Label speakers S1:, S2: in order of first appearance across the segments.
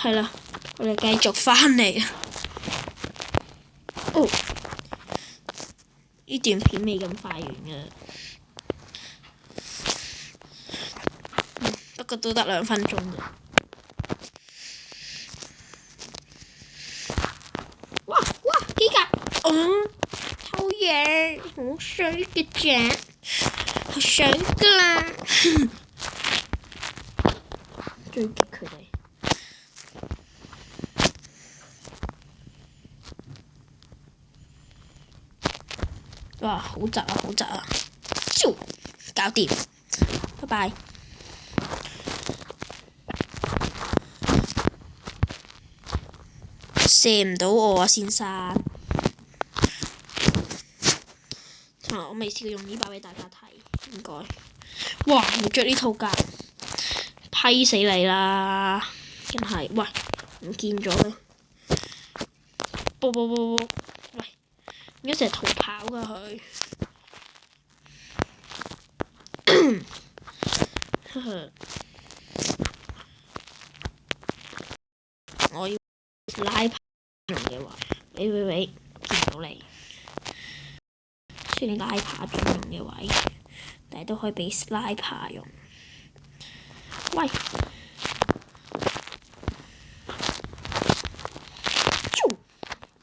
S1: 係啦，我哋繼續翻嚟。哦，呢段片未咁快完嘅，不過都得2分鐘啫。哇！機甲，偷嘢，好衰嘅啫，好衰㗎啦！追擊佢哋。哇！好窒啊，好窒啊！啾，搞掂，拜拜。射唔到我啊，先生。我未試過用呢把俾大家睇，應該。哇！你着呢套甲，批死你啦！真係，喂，唔見咗嘅。喂，點解成日逃跑㗎佢？我要拉爬用嘅話，喂，見到你。雖然拉爬專用嘅位，但係都可以俾拉爬用。喂，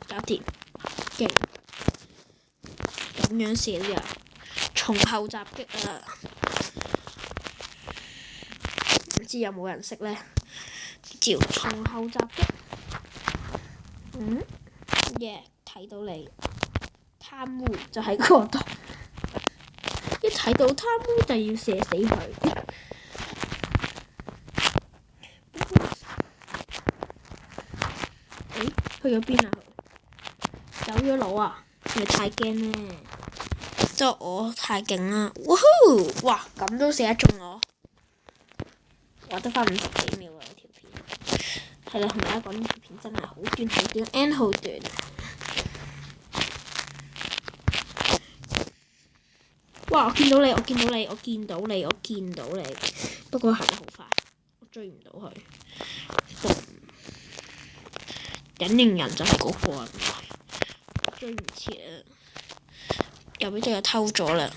S1: 搞掂，勁！咁樣射啲人，從後襲擊啊！唔知有冇人識呢？叫從後襲擊。睇到你，貪污就喺嗰度。一睇到貪污就要射死佢。去咗邊啊？走咗佬啊？係咪太驚呢？即係我太勁啦！哇！咁都射得中我。我得返50幾秒啊！條片係啦，同大家講呢條片真係好短，N 好短。哇！我見到你，不過行得好快，我追唔到佢。隱形人就係嗰個啊！追唔切啊！又俾隻嘢偷咗啦！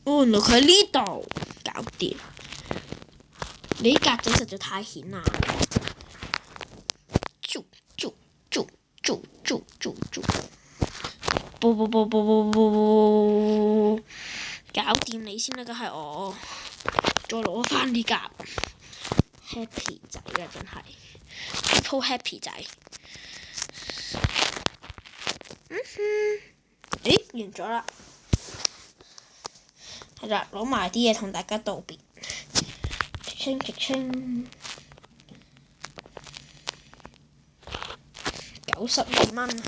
S1: 原來佢喺呢度，搞掂！你啲格仔實在太顯眼。搞掂你先啦，梗係我，再攞翻啲甲 ，happy 仔啊，真係，一鋪 happy 仔。完咗啦，係啦，攞埋啲嘢同大家道別，極清，92蚊。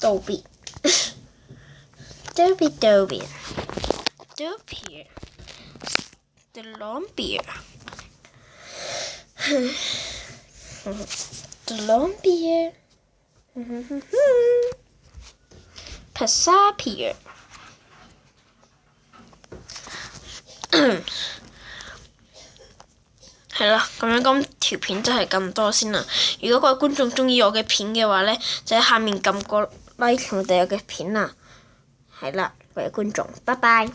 S1: 道別，The long beer，Pasapia。係啦，咁樣今條片真係咁多先啦。如果各位觀眾中意我嘅片嘅話呢，就喺下面撳個 like 同我哋嘅片啦。係啦，各位觀眾，拜拜。